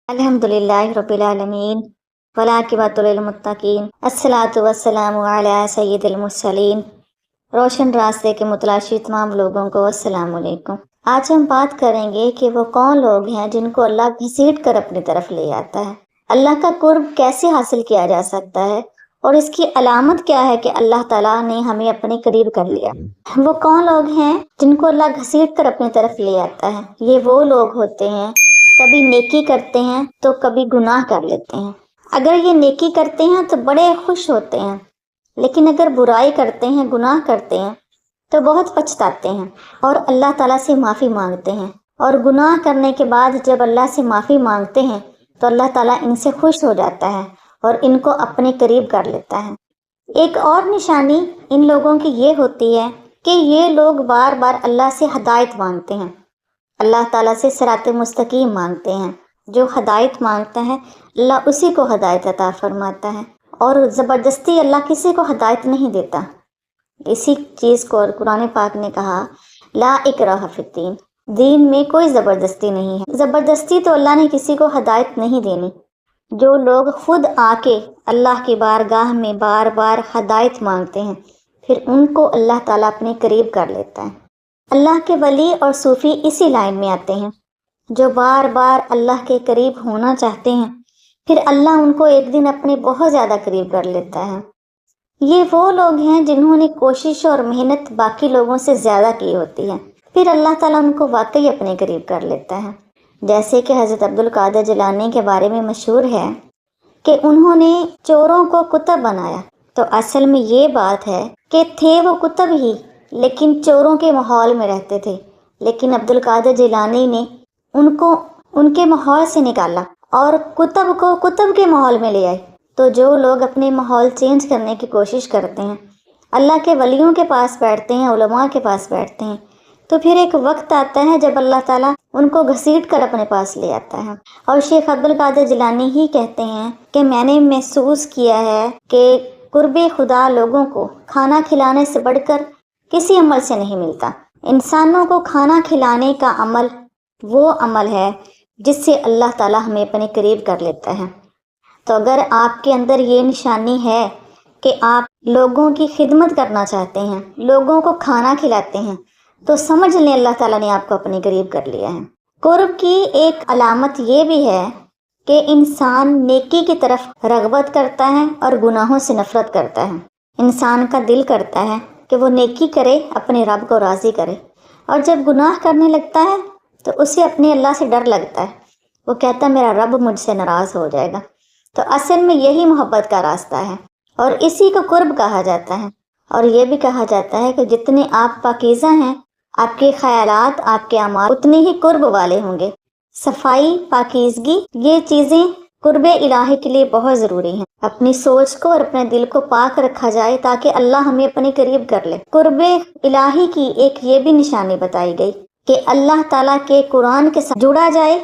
الحمدللہ رب العالمین والعاقبۃ للمتقین الصلاۃ والسلام علی سید المرسلین۔ روشن راستے کے متلاشی تمام لوگوں کو السلام علیکم۔ آج ہم بات کریں گے کہ وہ کون لوگ ہیں جن کو اللہ گھسیٹ کر اپنی طرف لے آتا ہے۔ اللہ کا قرب کیسے حاصل کیا جا سکتا ہے اور اس کی علامت کیا ہے کہ اللہ تعالیٰ نے ہمیں اپنے قریب کر لیا۔ وہ کون لوگ ہیں جن کو اللہ گھسیٹ کر اپنی طرف لے آتا ہے؟ یہ وہ لوگ ہوتے ہیں کبھی نیکی کرتے ہیں تو کبھی گناہ کر لیتے ہیں۔ اگر یہ نیکی کرتے ہیں تو بڑے خوش ہوتے ہیں، لیکن اگر برائی کرتے ہیں، گناہ کرتے ہیں تو بہت پچھتاتے ہیں اور اللہ تعالیٰ سے معافی مانگتے ہیں، اور گناہ کرنے کے بعد جب اللہ سے معافی مانگتے ہیں تو اللہ تعالیٰ ان سے خوش ہو جاتا ہے اور ان کو اپنے قریب کر لیتا ہے۔ ایک اور نشانی ان لوگوں کی یہ ہوتی ہے کہ یہ لوگ بار بار اللہ سے ہدایت مانگتے ہیں، اللہ تعالیٰ سے صراط مستقیم مانگتے ہیں۔ جو ہدایت مانگتا ہے اللہ اسی کو ہدایت عطا فرماتا ہے، اور زبردستی اللہ کسی کو ہدایت نہیں دیتا۔ اسی چیز کو قرآن پاک نے کہا لا اکراہ فی الدین، دین میں کوئی زبردستی نہیں ہے۔ زبردستی تو اللہ نے کسی کو ہدایت نہیں دینی۔ جو لوگ خود آ کے اللہ کی بارگاہ میں بار بار ہدایت مانگتے ہیں پھر ان کو اللہ تعالیٰ اپنے قریب کر لیتا ہے۔ اللہ کے ولی اور صوفی اسی لائن میں آتے ہیں، جو بار بار اللہ کے قریب ہونا چاہتے ہیں، پھر اللہ ان کو ایک دن اپنے بہت زیادہ قریب کر لیتا ہے۔ یہ وہ لوگ ہیں جنہوں نے کوشش اور محنت باقی لوگوں سے زیادہ کی ہوتی ہے، پھر اللہ تعالیٰ ان کو واقعی اپنے قریب کر لیتا ہے۔ جیسے کہ حضرت عبدالقادر جیلانی کے بارے میں مشہور ہے کہ انہوں نے چوروں کو کتب بنایا، تو اصل میں یہ بات ہے کہ تھے وہ کتب ہی لیکن چوروں کے ماحول میں رہتے تھے، لیکن عبدالقادر جیلانی نے ان کو ان کے ماحول سے نکالا اور کتب کو کتب کے ماحول میں لے آئے۔ تو جو لوگ اپنے ماحول چینج کرنے کی کوشش کرتے ہیں، اللہ کے ولیوں کے پاس بیٹھتے ہیں، علماء کے پاس بیٹھتے ہیں، تو پھر ایک وقت آتا ہے جب اللہ تعالیٰ ان کو گھسیٹ کر اپنے پاس لے آتا ہے۔ اور شیخ عبدالقادر جیلانی ہی کہتے ہیں کہ میں نے محسوس کیا ہے کہ قرب خدا لوگوں کو کھانا کھلانے سے بڑھ کر کسی عمل سے نہیں ملتا۔ انسانوں کو کھانا کھلانے کا عمل وہ عمل ہے جس سے اللہ تعالیٰ ہمیں اپنے قریب کر لیتا ہے۔ تو اگر آپ کے اندر یہ نشانی ہے کہ آپ لوگوں کی خدمت کرنا چاہتے ہیں، لوگوں کو کھانا کھلاتے ہیں، تو سمجھ لیں اللہ تعالیٰ نے آپ کو اپنے قریب کر لیا ہے۔ قرب کی ایک علامت یہ بھی ہے کہ انسان نیکی کی طرف رغبت کرتا ہے اور گناہوں سے نفرت کرتا ہے۔ انسان کا دل کرتا ہے کہ وہ نیکی کرے، اپنے رب کو راضی کرے، اور جب گناہ کرنے لگتا ہے تو اسے اپنے اللہ سے ڈر لگتا ہے، وہ کہتا ہے میرا رب مجھ سے ناراض ہو جائے گا۔ تو اصل میں یہی محبت کا راستہ ہے اور اسی کو قرب کہا جاتا ہے۔ اور یہ بھی کہا جاتا ہے کہ جتنے آپ پاکیزہ ہیں، آپ کے خیالات، آپ کے اعمال اتنے ہی قرب والے ہوں گے۔ صفائی، پاکیزگی، یہ چیزیں قرب الہی کے لیے بہت ضروری ہیں۔ اپنی سوچ کو اور اپنے دل کو پاک رکھا جائے تاکہ اللہ ہمیں اپنے قریب کر لے۔ قرب الہی کی ایک یہ بھی نشانی بتائی گئی کہ اللہ تعالیٰ کے قرآن کے ساتھ جڑا جائے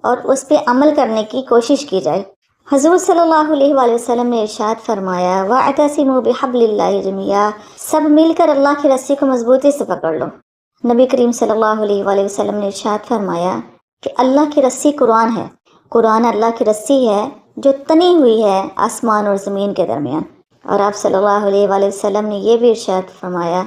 اور اس پہ عمل کرنے کی کوشش کی جائے۔ حضور صلی اللہ علیہ وآلہ وسلم نے ارشاد فرمایا وَاعْتَصِمُوا بِحَبْلِ اللَّهِ جَمِيعًا، سب مل کر اللہ کی رسی کو مضبوطی سے پکڑ لو۔ نبی کریم صلی اللہ علیہ وآلہ وسلم نے ارشاد فرمایا کہ اللہ کی رسی قرآن ہے، قرآن اللہ کی رسی ہے جو تنی ہوئی ہے آسمان اور زمین کے درمیان۔ اور آپ صلی اللہ علیہ وآلہ وسلم نے یہ بھی ارشاد فرمایا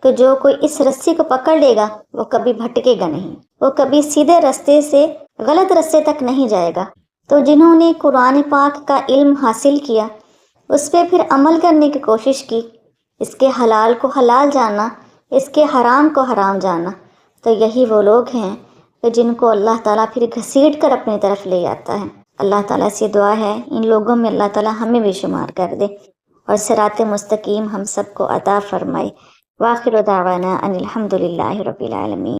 کہ جو کوئی اس رسی کو پکڑ لے گا وہ کبھی بھٹکے گا نہیں، وہ کبھی سیدھے رستے سے غلط رستے تک نہیں جائے گا۔ تو جنہوں نے قرآن پاک کا علم حاصل کیا، اس پہ پھر عمل کرنے کی کوشش کی، اس کے حلال کو حلال جانا، اس کے حرام کو حرام جانا، تو یہی وہ لوگ ہیں کہ جن کو اللہ تعالیٰ پھر گھسیٹ کر اپنی طرف لے آتا ہے۔ اللہ تعالیٰ سے دعا ہے ان لوگوں میں اللہ تعالیٰ ہمیں بھی شمار کر دے اور صراط مستقیم ہم سب کو عطا فرمائے۔ وآخر دعوانا ان الحمدللہ رب العالمین۔